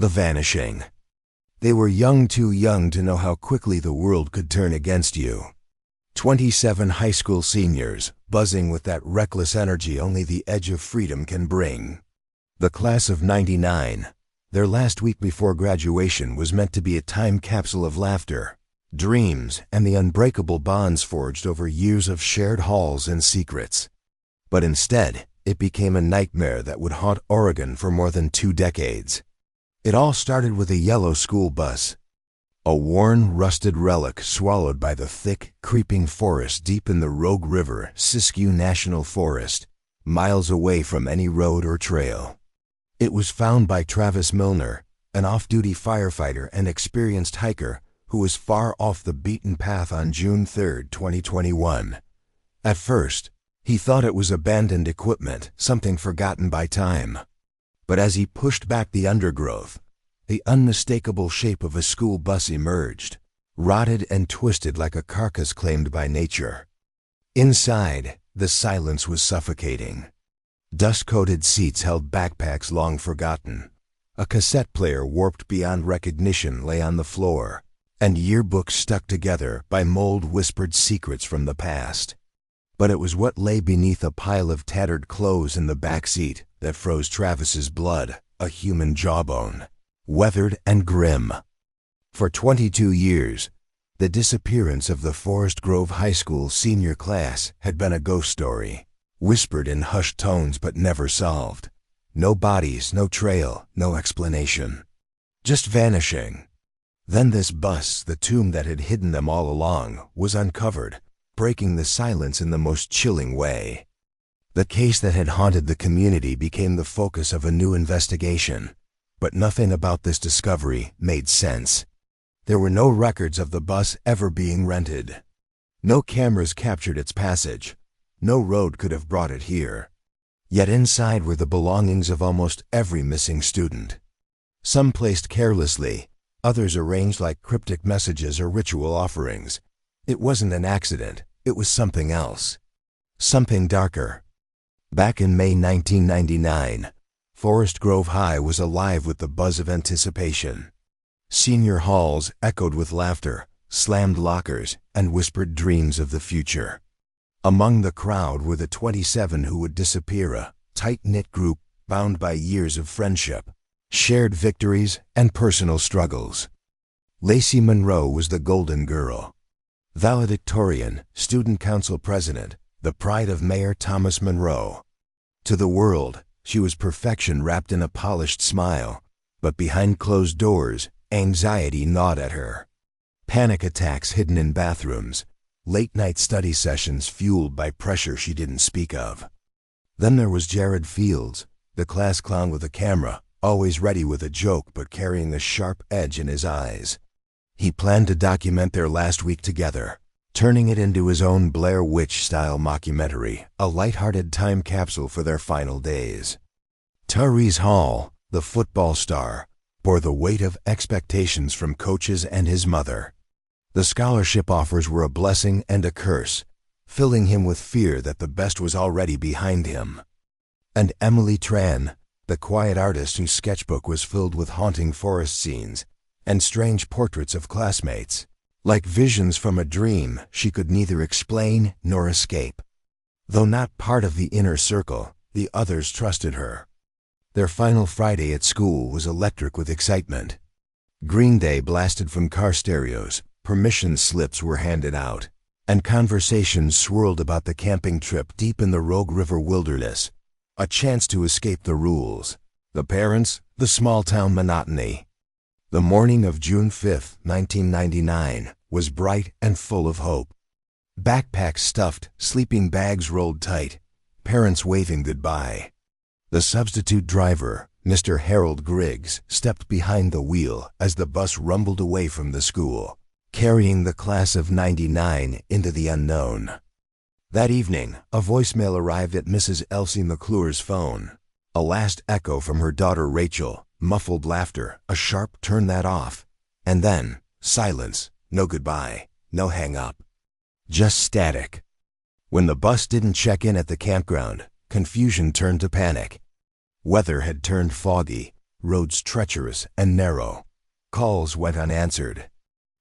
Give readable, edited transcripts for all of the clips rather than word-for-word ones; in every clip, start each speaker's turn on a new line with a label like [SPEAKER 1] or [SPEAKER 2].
[SPEAKER 1] The vanishing. They were too young to know how quickly the world could turn against you. 27 high school seniors, buzzing with that reckless energy only the edge of freedom can bring. The class of '99, their last week before graduation was meant to be a time capsule of laughter, dreams, and the unbreakable bonds forged over years of shared halls and secrets. But instead, it became a nightmare that would haunt Oregon for more than 2 decades. It all started with a yellow school bus, a worn, rusted relic swallowed by the thick, creeping forest deep in the rogue River-Siskiyou National Forest, miles away from any road or trail. It was found by Travis Milner, an off-duty firefighter and experienced hiker who was far off the beaten path on June 3, 2021. At first, he thought it was abandoned equipment, something forgotten by time. But as he pushed back the undergrowth, the unmistakable shape of a school bus emerged, rotted and twisted like a carcass claimed by nature. Inside, the silence was suffocating. Dust-coated seats held backpacks long forgotten. A cassette player warped beyond recognition lay on the floor, and yearbooks stuck together by mold whispered secrets from the past. But it was what lay beneath a pile of tattered clothes in the back seat that froze Travis's blood, a human jawbone, weathered and grim. For 22 years, the disappearance of the Forest Grove High School senior class had been a ghost story, whispered in hushed tones but never solved. No bodies, no trail, no explanation. Just vanishing. Then this bus, the tomb that had hidden them all along, was uncovered, breaking the silence in the most chilling way. The case that had haunted the community became the focus of a new investigation, but nothing about this discovery made sense. There were no records of the bus ever being rented. No cameras captured its passage. No road could have brought it here. Yet inside were the belongings of almost every missing student. Some placed carelessly, others arranged like cryptic messages or ritual offerings. It wasn't an accident, it was something else. Something darker. Back in May 1999, Forest Grove High was alive with the buzz of anticipation. Senior halls echoed with laughter, slammed lockers, and whispered dreams of the future. Among the crowd were the 27 who would disappear, a tight-knit group bound by years of friendship, shared victories, and personal struggles. Lacey Monroe was the golden girl. Valedictorian, student council president, the pride of Mayor Thomas Monroe. To the world, she was perfection wrapped in a polished smile, but behind closed doors, anxiety gnawed at her. Panic attacks hidden in bathrooms, late-night study sessions fueled by pressure she didn't speak of. Then there was Jared Fields, the class clown with a camera, always ready with a joke but carrying a sharp edge in his eyes. He planned to document their last week together, turning it into his own Blair Witch-style mockumentary, a lighthearted time capsule for their final days. Tyrese Hall, the football star, bore the weight of expectations from coaches and his mother. The scholarship offers were a blessing and a curse, filling him with fear that the best was already behind him. And Emily Tran, the quiet artist whose sketchbook was filled with haunting forest scenes and strange portraits of classmates. Like visions from a dream, she could neither explain nor escape. Though not part of the inner circle, the others trusted her. Their final Friday at school was electric with excitement. Green Day blasted from car stereos, permission slips were handed out, and conversations swirled about the camping trip deep in the Rogue River wilderness, a chance to escape the rules, the parents, the small-town monotony. The morning of June 5, 1999, was bright and full of hope. Backpacks stuffed, sleeping bags rolled tight, parents waving goodbye. The substitute driver, Mr. Harold Griggs, stepped behind the wheel as the bus rumbled away from the school, carrying the class of '99 into the unknown. That evening, a voicemail arrived at Mrs. Elsie McClure's phone. A last echo from her daughter Rachel, muffled laughter, a sharp turn that off, and then silence, no goodbye, no hang up. Just static. When the bus didn't check in at the campground, confusion turned to panic. Weather had turned foggy, roads treacherous and narrow. Calls went unanswered.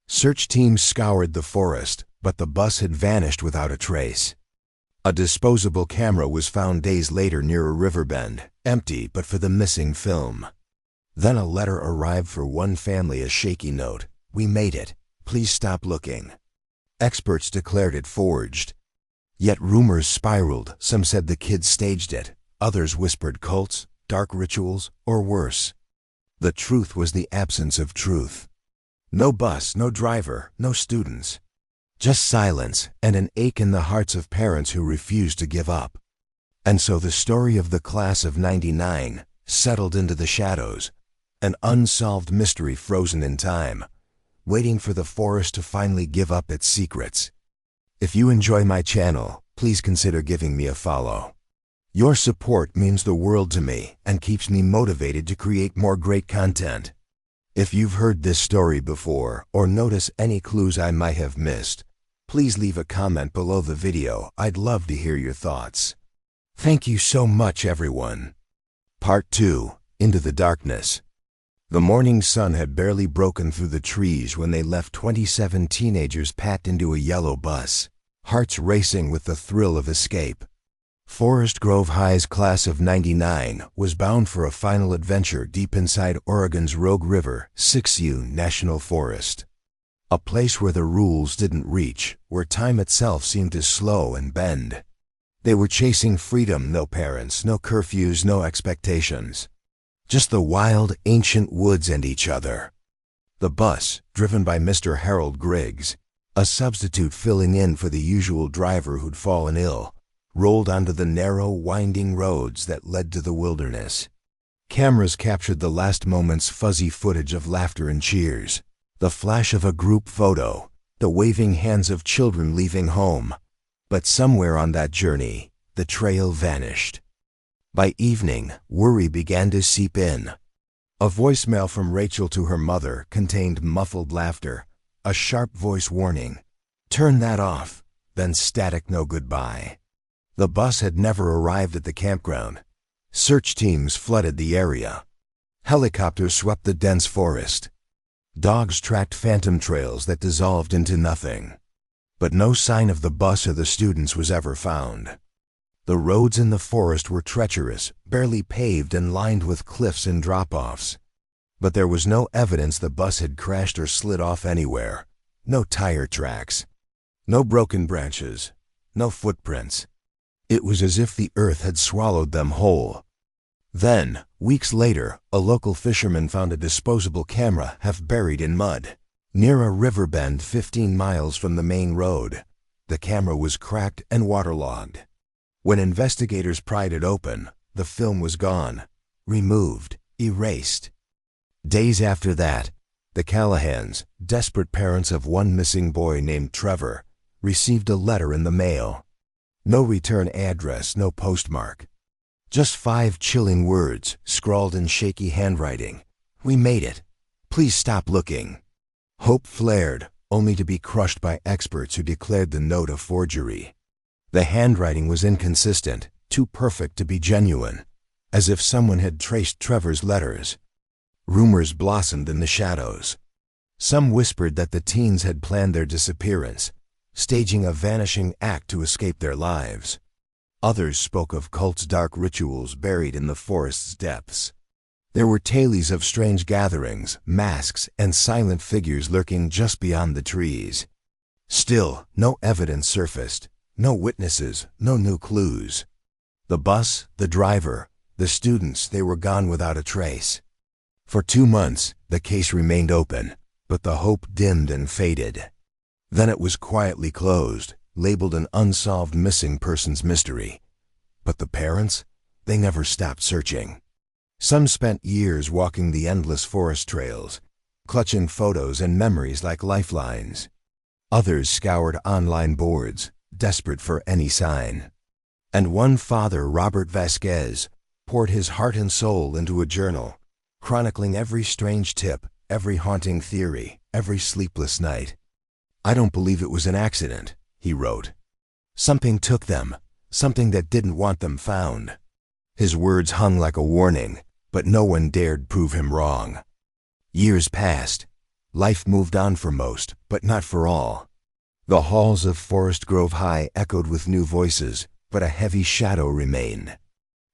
[SPEAKER 1] Search teams scoured the forest, but the bus had vanished without a trace. A disposable camera was found days later near a river bend, empty but for the missing film. Then a letter arrived for one family, a shaky note. "We made it. Please stop looking." Experts declared it forged. Yet rumors spiraled. Some said the kids staged it. Others whispered cults, dark rituals, or worse. The truth was the absence of truth. No bus, no driver, no students. Just silence and an ache in the hearts of parents who refused to give up. And so the story of the class of '99 settled into the shadows, an unsolved mystery frozen in time, waiting for the forest to finally give up its secrets. If you enjoy my channel, please consider giving me a follow. Your support means the world to me and keeps me motivated to create more great content. If you've heard this story before or notice any clues I might have missed, please leave a comment below the video. I'd love to hear your thoughts. Thank you so much, everyone. Part 2. Into the Darkness. The morning sun had barely broken through the trees when they left 27 teenagers packed into a yellow bus, hearts racing with the thrill of escape. Forest Grove High's class of '99 was bound for a final adventure deep inside Oregon's Rogue River-Siskiyou National Forest. A place where the rules didn't reach, where time itself seemed to slow and bend. They were chasing freedom, no parents, no curfews, no expectations. Just the wild, ancient woods and each other. The bus, driven by Mr. Harold Griggs, a substitute filling in for the usual driver who'd fallen ill, rolled onto the narrow, winding roads that led to the wilderness. Cameras captured the last moment's fuzzy footage of laughter and cheers, the flash of a group photo, the waving hands of children leaving home. But somewhere on that journey, the trail vanished. By evening, worry began to seep in. A voicemail from Rachel to her mother contained muffled laughter, a sharp voice warning, "Turn that off," then static no goodbye. The bus had never arrived at the campground. Search teams flooded the area. Helicopters swept the dense forest. Dogs tracked phantom trails that dissolved into nothing. But no sign of the bus or the students was ever found. The roads in the forest were treacherous, barely paved and lined with cliffs and drop-offs. But there was no evidence the bus had crashed or slid off anywhere. No tire tracks. No broken branches. No footprints. It was as if the earth had swallowed them whole. Then, weeks later, a local fisherman found a disposable camera half buried in mud, near a river bend 15 miles from the main road. The camera was cracked and waterlogged. When investigators pried it open, the film was gone, removed, erased. Days after that, the Callahans, desperate parents of one missing boy named Trevor, received a letter in the mail. No return address, no postmark. Just 5 chilling words, scrawled in shaky handwriting. "We made it. Please stop looking." Hope flared, only to be crushed by experts who declared the note a forgery. The handwriting was inconsistent, too perfect to be genuine, as if someone had traced Trevor's letters. Rumors blossomed in the shadows. Some whispered that the teens had planned their disappearance, staging a vanishing act to escape their lives. Others spoke of cults' dark rituals buried in the forest's depths. There were tales of strange gatherings, masks, and silent figures lurking just beyond the trees. Still, no evidence surfaced, no witnesses, no new clues. The bus, the driver, the students, they were gone without a trace. For 2 months, the case remained open, but the hope dimmed and faded. Then it was quietly closed, labeled an unsolved missing persons mystery. But the parents? They never stopped searching. Some spent years walking the endless forest trails, clutching photos and memories like lifelines. Others scoured online boards, desperate for any sign. And one father, Robert Vasquez, poured his heart and soul into a journal, chronicling every strange tip, every haunting theory, every sleepless night. "I don't believe it was an accident," he wrote. "Something took them, something that didn't want them found." His words hung like a warning, but no one dared prove him wrong. Years passed. Life moved on for most, but not for all. The halls of Forest Grove High echoed with new voices, but a heavy shadow remained.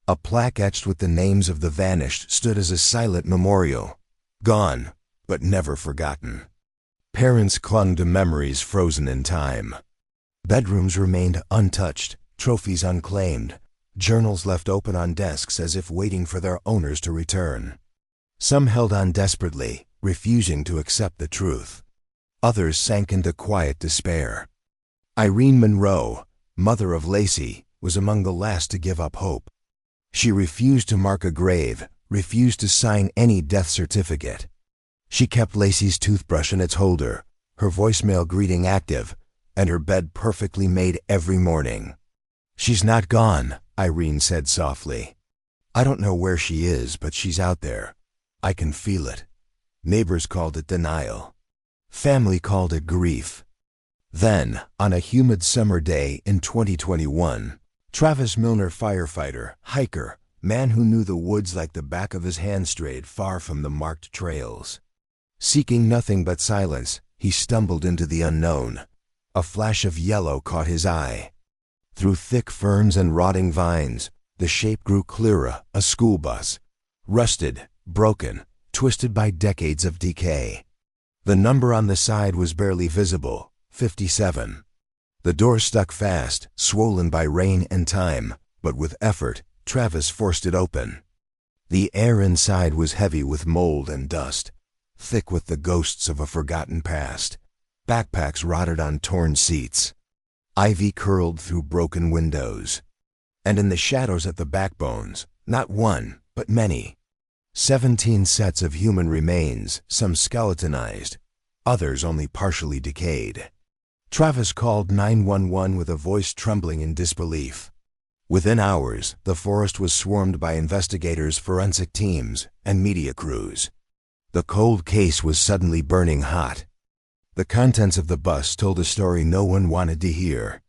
[SPEAKER 1] A plaque etched with the names of the vanished stood as a silent memorial. Gone, but never forgotten. Parents clung to memories frozen in time. Bedrooms remained untouched, trophies unclaimed, journals left open on desks as if waiting for their owners to return. Some held on desperately, refusing to accept the truth. Others sank into quiet despair. Irene Monroe, mother of Lacey, was among the last to give up hope. She refused to mark a grave, refused to sign any death certificate. She kept Lacey's toothbrush in its holder, her voicemail greeting active, and her bed perfectly made every morning. "She's not gone," Irene said softly. "I don't know where she is, but she's out there. I can feel it." Neighbors called it denial. Family called it grief. Then, on a humid summer day in 2021, Travis Milner, firefighter, hiker, man who knew the woods like the back of his hand, strayed far from the marked trails. Seeking nothing but silence, he stumbled into the unknown. A flash of yellow caught his eye. Through thick ferns and rotting vines, the shape grew clearer, a school bus. Rusted, broken, twisted by decades of decay. The number on the side was barely visible, 57. The door stuck fast, swollen by rain and time, but with effort, Travis forced it open. The air inside was heavy with mold and dust, thick with the ghosts of a forgotten past. Backpacks rotted on torn seats. Ivy curled through broken windows. And in the shadows at the backbones, not one, but many. 17 sets of human remains, some skeletonized, others only partially decayed. Travis called 911 with a voice trembling in disbelief. Within hours, the forest was swarmed by investigators, forensic teams, and media crews. The cold case was suddenly burning hot. The contents of the bus told a story no one wanted to hear.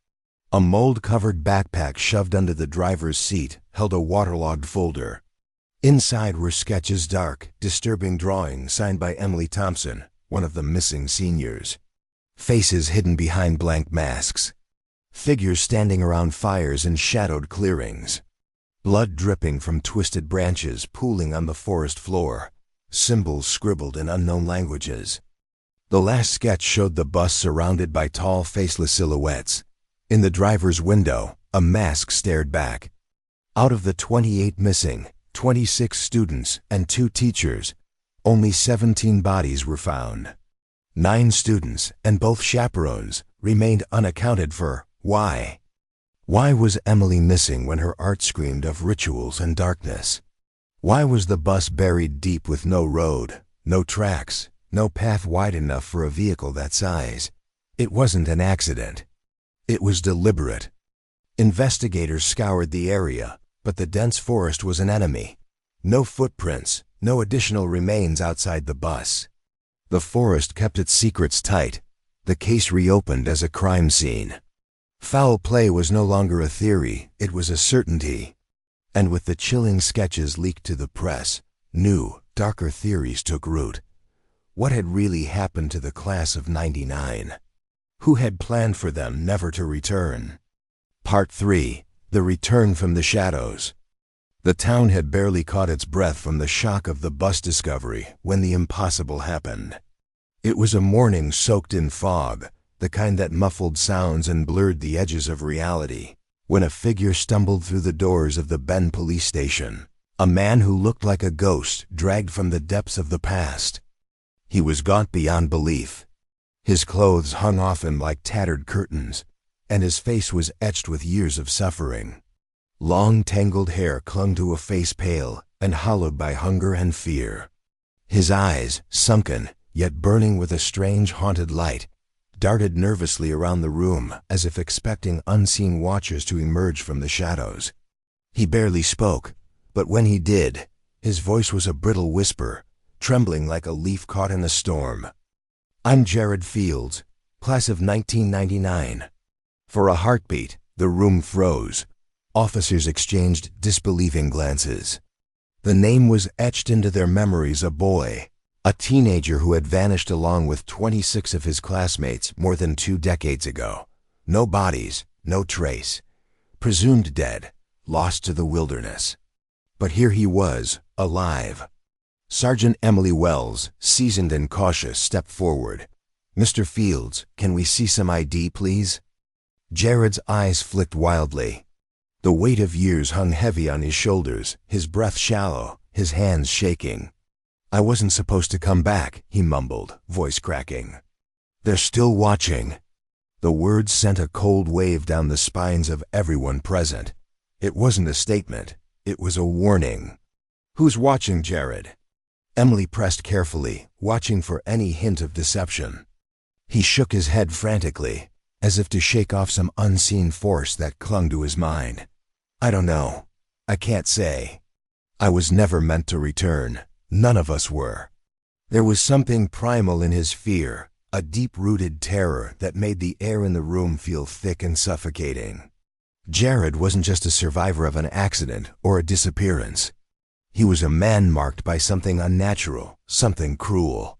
[SPEAKER 1] A mold-covered backpack shoved under the driver's seat held a waterlogged folder. Inside were sketches, dark, disturbing drawings signed by Emily Thompson, one of the missing seniors. Faces hidden behind blank masks. Figures standing around fires in shadowed clearings. Blood dripping from twisted branches pooling on the forest floor. Symbols scribbled in unknown languages. The last sketch showed the bus surrounded by tall, faceless silhouettes. In the driver's window, a mask stared back. Out of the 28 missing, 26 students and 2 teachers, only 17 bodies were found. 9 students and both chaperones remained unaccounted for. Why? Why was Emily missing when her art screamed of rituals and darkness? Why was the bus buried deep with no road, no tracks, no path wide enough for a vehicle that size? It wasn't an accident. It was deliberate. Investigators scoured the area, but the dense forest was an enemy. No footprints, no additional remains outside the bus. The forest kept its secrets tight. The case reopened as a crime scene. Foul play was no longer a theory, it was a certainty. And with the chilling sketches leaked to the press, new, darker theories took root. What had really happened to the class of '99? Who had planned for them never to return? Part 3. The Return from the Shadows. The town had barely caught its breath from the shock of the bus discovery when the impossible happened. It was a morning soaked in fog, the kind that muffled sounds and blurred the edges of reality, when a figure stumbled through the doors of the Bend police station. A man who looked like a ghost dragged from the depths of the past. He was gaunt beyond belief. His clothes hung off him like tattered curtains, and his face was etched with years of suffering. Long tangled hair clung to a face pale and hollowed by hunger and fear. His eyes, sunken, yet burning with a strange haunted light, darted nervously around the room as if expecting unseen watchers to emerge from the shadows. He barely spoke, but when he did, his voice was a brittle whisper, trembling like a leaf caught in a storm. "I'm Jared Fields, class of 1999. For a heartbeat, the room froze. Officers exchanged disbelieving glances. The name was etched into their memories, a boy, a teenager who had vanished along with 26 of his classmates more than 2 decades ago. No bodies, no trace. Presumed dead, lost to the wilderness. But here he was, alive. Sergeant Emily Wells, seasoned and cautious, stepped forward. "Mr. Fields, can we see some ID, please?" Jared's eyes flicked wildly. The weight of years hung heavy on his shoulders, his breath shallow, his hands shaking. "I wasn't supposed to come back," he mumbled, voice cracking. "They're still watching." The words sent a cold wave down the spines of everyone present. It wasn't a statement, it was a warning. "Who's watching, Jared?" Emily pressed carefully, watching for any hint of deception. He shook his head frantically, as if to shake off some unseen force that clung to his mind. "I don't know. I can't say. I was never meant to return. None of us were." There was something primal in his fear, a deep-rooted terror that made the air in the room feel thick and suffocating. Jared wasn't just a survivor of an accident or a disappearance. He was a man marked by something unnatural, something cruel.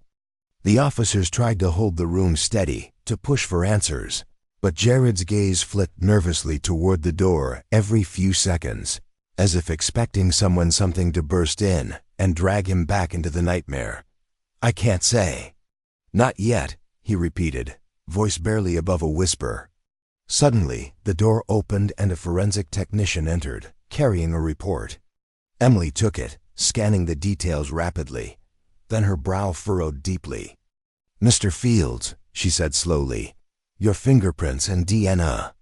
[SPEAKER 1] The officers tried to hold the room steady, to push for answers, but Jared's gaze flicked nervously toward the door every few seconds, as if expecting something to burst in and drag him back into the nightmare. "I can't say." "Not yet," he repeated, voice barely above a whisper. Suddenly, the door opened and a forensic technician entered, carrying a report. Emily took it, scanning the details rapidly. Then her brow furrowed deeply. "Mr. Fields," she said slowly, "your fingerprints and DNA.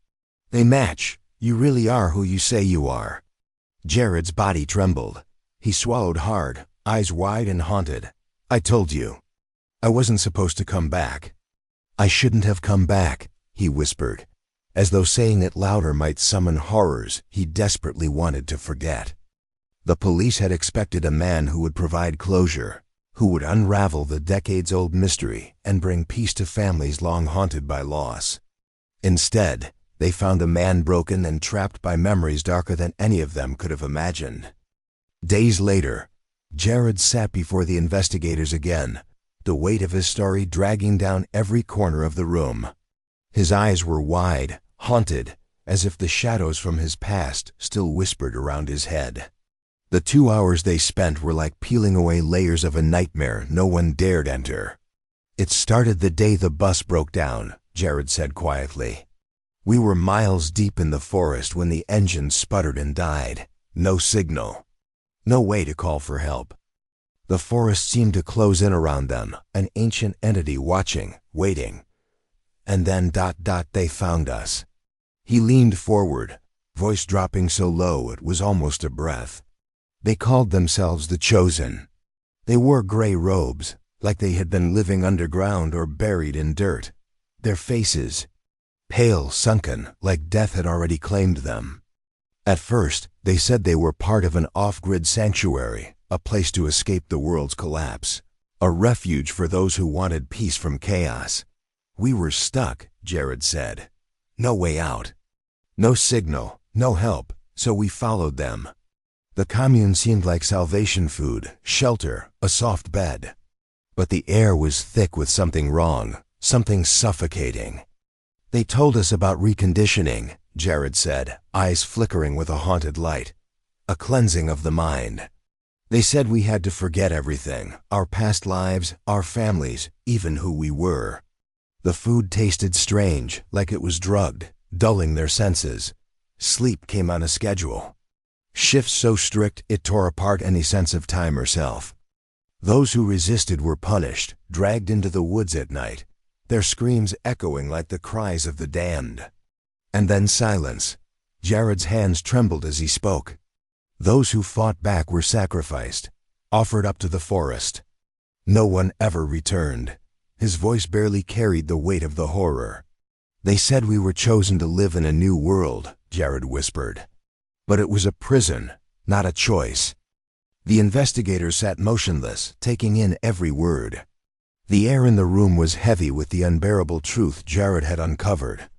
[SPEAKER 1] They match. You really are who you say you are." Jared's body trembled. He swallowed hard, eyes wide and haunted. "I told you. I wasn't supposed to come back." "I shouldn't have come back," he whispered, as though saying it louder might summon horrors he desperately wanted to forget. The police had expected a man who would provide closure, who would unravel the decades-old mystery and bring peace to families long haunted by loss. Instead, they found a man broken and trapped by memories darker than any of them could have imagined. Days later, Jared sat before the investigators again, the weight of his story dragging down every corner of the room. His eyes were wide, haunted, as if the shadows from his past still whispered around his head. The 2 hours they spent were like peeling away layers of a nightmare no one dared enter. "It started the day the bus broke down," Jared said quietly. "We were miles deep in the forest when the engine sputtered and died. No signal. No way to call for help. The forest seemed to close in around them, an ancient entity watching, waiting. And then ... they found us." He leaned forward, voice dropping so low it was almost a breath. "They called themselves the Chosen. They wore gray robes, like they had been living underground or buried in dirt. Their faces, pale, sunken, like death had already claimed them. At first, they said they were part of an off-grid sanctuary, a place to escape the world's collapse, a refuge for those who wanted peace from chaos. We were stuck," Jared said. "No way out. No signal, no help, so we followed them. The commune seemed like salvation food, shelter, a soft bed. But the air was thick with something wrong, something suffocating. They told us about reconditioning," Jared said, eyes flickering with a haunted light. "A cleansing of the mind. They said we had to forget everything, our past lives, our families, even who we were. The food tasted strange, like it was drugged, dulling their senses. Sleep came on a schedule. Shifts so strict it tore apart any sense of time or self. Those who resisted were punished, dragged into the woods at night, their screams echoing like the cries of the damned. And then silence. Jared's hands trembled as he spoke. Those who fought back were sacrificed, offered up to the forest. No one ever returned." His voice barely carried the weight of the horror. "They said we were chosen to live in a new world," Jared whispered. "But it was a prison, not a choice." The investigators sat motionless, taking in every word. The air in the room was heavy with the unbearable truth Jared had uncovered.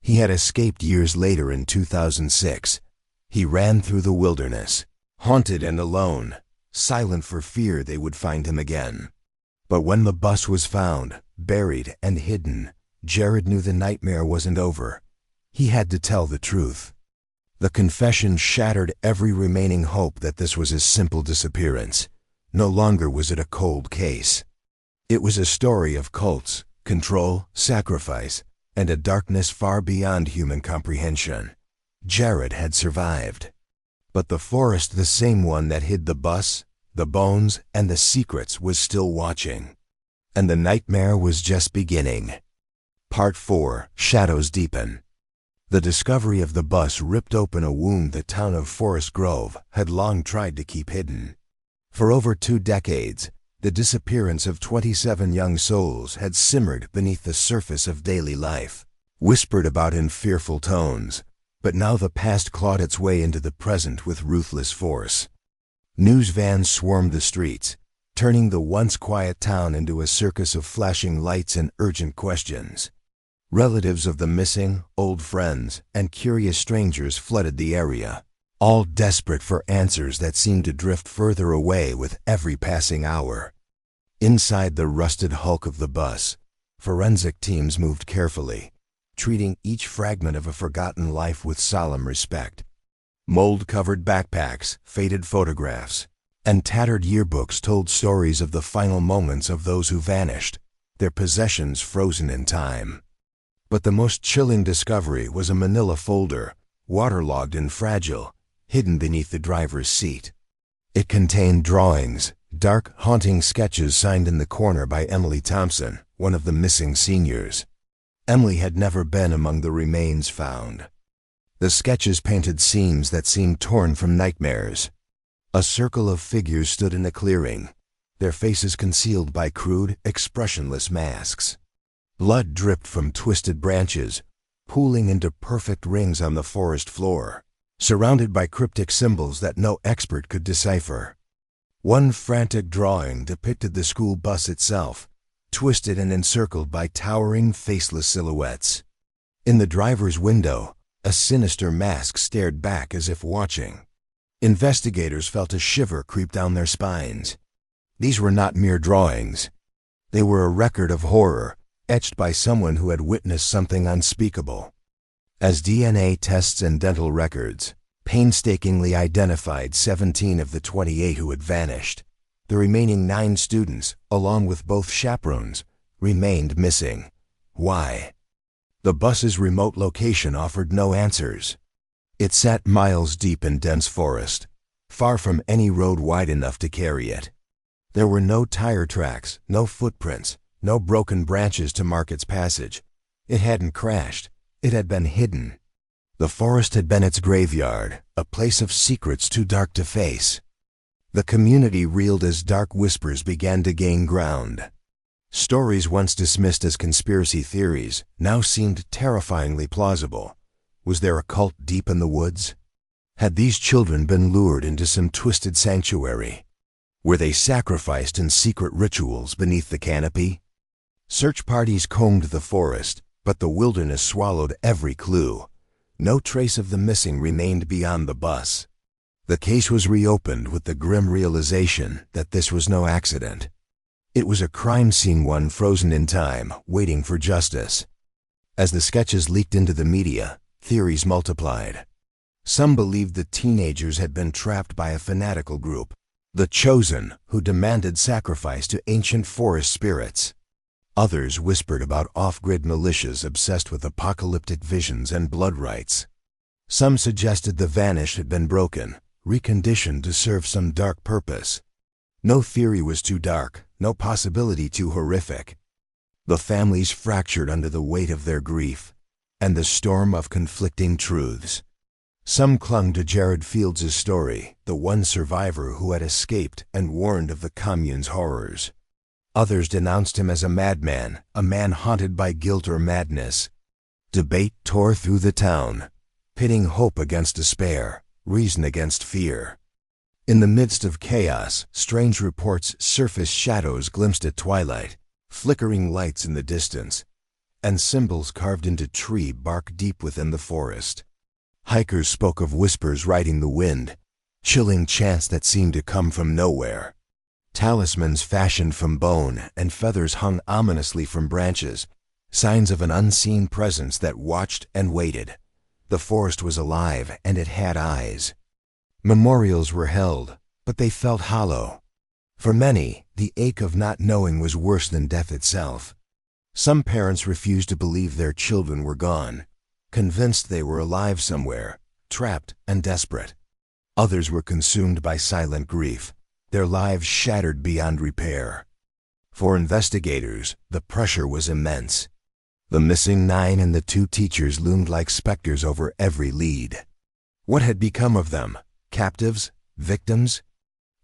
[SPEAKER 1] He had escaped years later in 2006. He ran through the wilderness, haunted and alone, silent for fear they would find him again. But when the bus was found, buried and hidden, Jared knew the nightmare wasn't over. He had to tell the truth. The confession shattered every remaining hope that this was a simple disappearance. No longer was it a cold case. It was a story of cults, control, sacrifice, and a darkness far beyond human comprehension. Jared had survived. But the forest, the same one that hid the bus, the bones, and the secrets, was still watching. And the nightmare was just beginning. Part 4. Shadows Deepen. The discovery of the bus ripped open a wound the town of Forest Grove had long tried to keep hidden. For over 2 decades, the disappearance of 27 young souls had simmered beneath the surface of daily life, whispered about in fearful tones, but now the past clawed its way into the present with ruthless force. News vans swarmed the streets, turning the once quiet town into a circus of flashing lights and urgent questions. Relatives of the missing, old friends, and curious strangers flooded the area, all desperate for answers that seemed to drift further away with every passing hour. Inside the rusted hulk of the bus, forensic teams moved carefully, treating each fragment of a forgotten life with solemn respect. Mold-covered backpacks, faded photographs, and tattered yearbooks told stories of the final moments of those who vanished, their possessions frozen in time. But the most chilling discovery was a manila folder, waterlogged and fragile, hidden beneath the driver's seat. It contained drawings, dark, haunting sketches signed in the corner by Emily Thompson, one of the missing seniors. Emily had never been among the remains found. The sketches painted scenes that seemed torn from nightmares. A circle of figures stood in a clearing, their faces concealed by crude, expressionless masks. Blood dripped from twisted branches, pooling into perfect rings on the forest floor, surrounded by cryptic symbols that no expert could decipher. One frantic drawing depicted the school bus itself, twisted and encircled by towering, faceless silhouettes. In the driver's window, a sinister mask stared back as if watching. Investigators felt a shiver creep down their spines. These were not mere drawings. They were a record of horror, etched by someone who had witnessed something unspeakable. As DNA tests and dental records painstakingly identified 17 of the 28 who had vanished, the remaining 9 students, along with both chaperones, remained missing. Why? The bus's remote location offered no answers. It sat miles deep in dense forest, far from any road wide enough to carry it. There were no tire tracks, no footprints, no broken branches to mark its passage. It hadn't crashed. It had been hidden. The forest had been its graveyard, a place of secrets too dark to face. The community reeled as dark whispers began to gain ground. Stories once dismissed as conspiracy theories now seemed terrifyingly plausible. Was there a cult deep in the woods? Had these children been lured into some twisted sanctuary? Were they sacrificed in secret rituals beneath the canopy? Search parties combed the forest, but the wilderness swallowed every clue. No trace of the missing remained beyond the bus. The case was reopened with the grim realization that this was no accident. It was a crime scene, one frozen in time, waiting for justice. As the sketches leaked into the media, theories multiplied. Some believed the teenagers had been trapped by a fanatical group, the Chosen, who demanded sacrifice to ancient forest spirits. Others whispered about off-grid militias obsessed with apocalyptic visions and blood rites. Some suggested the vanished had been broken, reconditioned to serve some dark purpose. No theory was too dark, no possibility too horrific. The families fractured under the weight of their grief and the storm of conflicting truths. Some clung to Jared Fields' story, the one survivor who had escaped and warned of the commune's horrors. Others denounced him as a madman, a man haunted by guilt or madness. Debate tore through the town, pitting hope against despair, reason against fear. In the midst of chaos, strange reports surfaced, shadows glimpsed at twilight, flickering lights in the distance, and symbols carved into tree bark deep within the forest. Hikers spoke of whispers riding the wind, chilling chants that seemed to come from nowhere. Talismans fashioned from bone and feathers hung ominously from branches, signs of an unseen presence that watched and waited. The forest was alive, and it had eyes. Memorials were held, but they felt hollow. For many, the ache of not knowing was worse than death itself. Some parents refused to believe their children were gone, convinced they were alive somewhere, trapped and desperate. Others were consumed by silent grief, their lives shattered beyond repair. For investigators, the pressure was immense. The missing 9 and the 2 teachers loomed like specters over every lead. What had become of them? Captives? Victims?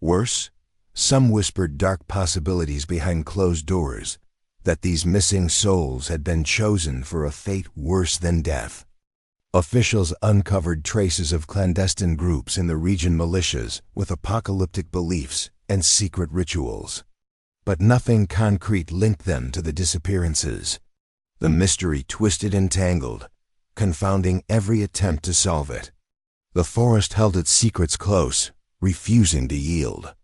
[SPEAKER 1] Worse, some whispered dark possibilities behind closed doors, that these missing souls had been chosen for a fate worse than death. Officials uncovered traces of clandestine groups in the region, militias with apocalyptic beliefs and secret rituals. But nothing concrete linked them to the disappearances. The mystery twisted and tangled, confounding every attempt to solve it. The forest held its secrets close, refusing to yield.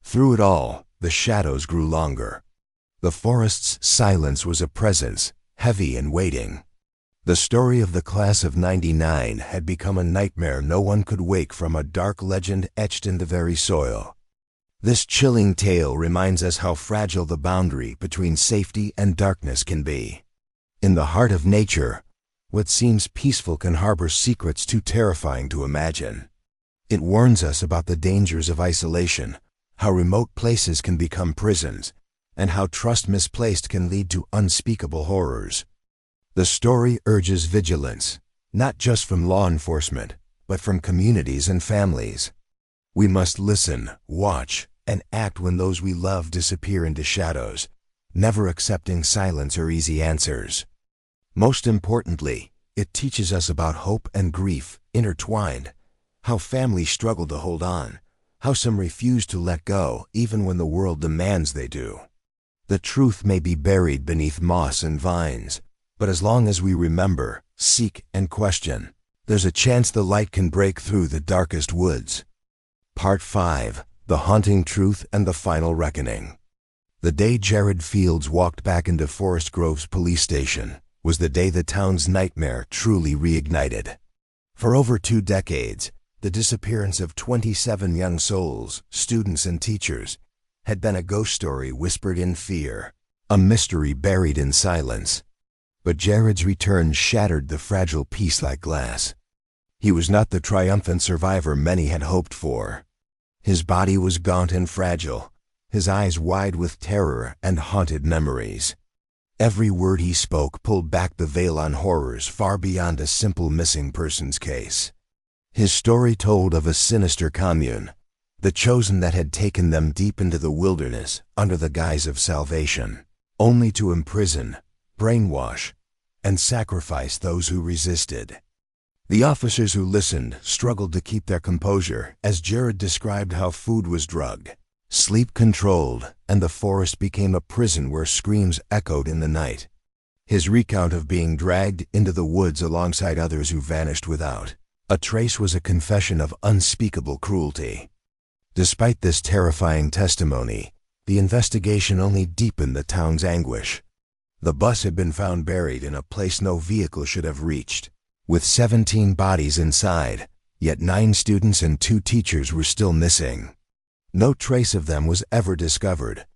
[SPEAKER 1] Through it all, the shadows grew longer. The forest's silence was a presence, heavy and waiting. The story of the class of '99 had become a nightmare no one could wake from, a dark legend etched in the very soil. This chilling tale reminds us how fragile the boundary between safety and darkness can be. In the heart of nature, what seems peaceful can harbor secrets too terrifying to imagine. It warns us about the dangers of isolation, how remote places can become prisons, and how trust misplaced can lead to unspeakable horrors. The story urges vigilance, not just from law enforcement, but from communities and families. We must listen, watch, and act when those we love disappear into shadows, never accepting silence or easy answers. Most importantly, it teaches us about hope and grief intertwined, how families struggle to hold on, how some refuse to let go even when the world demands they do. The truth may be buried beneath moss and vines, but as long as we remember, seek, and question, there's a chance the light can break through the darkest woods. Part 5. The Haunting Truth and the Final Reckoning. The day Jared Fields walked back into Forest Grove's police station was the day the town's nightmare truly reignited. For over 2 decades, the disappearance of 27 young souls, students and teachers, had been a ghost story whispered in fear, a mystery buried in silence. But Jared's return shattered the fragile peace like glass. He was not the triumphant survivor many had hoped for. His body was gaunt and fragile, his eyes wide with terror and haunted memories. Every word he spoke pulled back the veil on horrors far beyond a simple missing persons case. His story told of a sinister commune, the chosen that had taken them deep into the wilderness under the guise of salvation, only to imprison, brainwash, and sacrifice those who resisted. The officers who listened struggled to keep their composure as Jared described how food was drugged, sleep controlled, and the forest became a prison where screams echoed in the night. His recount of being dragged into the woods alongside others who vanished without a trace was a confession of unspeakable cruelty. Despite this terrifying testimony, the investigation only deepened the town's anguish. The bus had been found buried in a place no vehicle should have reached, with 17 bodies inside, yet 9 students and 2 teachers were still missing. No trace of them was ever discovered,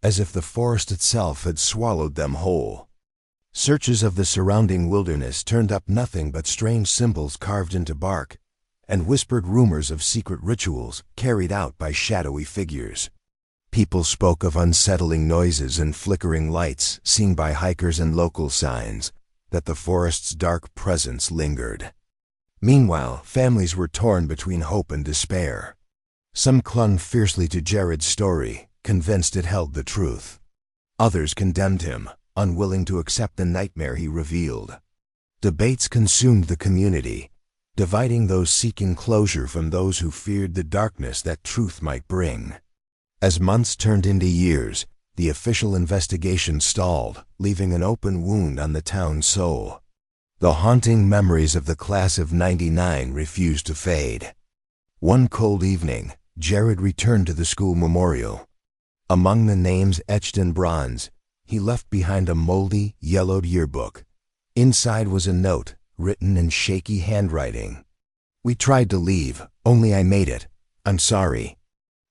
[SPEAKER 1] as if the forest itself had swallowed them whole. Searches of the surrounding wilderness turned up nothing but strange symbols carved into bark, and whispered rumors of secret rituals carried out by shadowy figures. People spoke of unsettling noises and flickering lights seen by hikers and local signs that the forest's dark presence lingered. Meanwhile, families were torn between hope and despair. Some clung fiercely to Jared's story, convinced it held the truth. Others condemned him, unwilling to accept the nightmare he revealed. Debates consumed the community, dividing those seeking closure from those who feared the darkness that truth might bring. As months turned into years, the official investigation stalled, leaving an open wound on the town's soul. The haunting memories of the class of '99 refused to fade. One cold evening, Jared returned to the school memorial. Among the names etched in bronze, he left behind a moldy, yellowed yearbook. Inside was a note, written in shaky handwriting. "We tried to leave, only I made it. I'm sorry."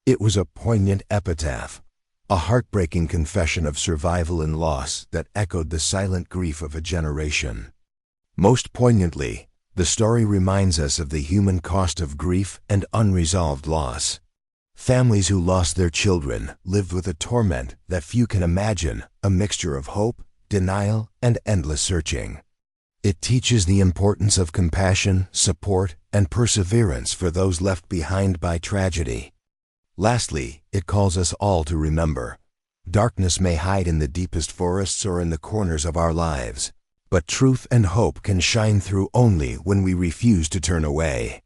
[SPEAKER 1] It was a poignant epitaph, a heartbreaking confession of survival and loss that echoed the silent grief of a generation. Most poignantly, the story reminds us of the human cost of grief and unresolved loss. Families who lost their children lived with a torment that few can imagine, a mixture of hope, denial, and endless searching. It teaches the importance of compassion, support, and perseverance for those left behind by tragedy. Lastly, it calls us all to remember, darkness may hide in the deepest forests or in the corners of our lives, but truth and hope can shine through only when we refuse to turn away.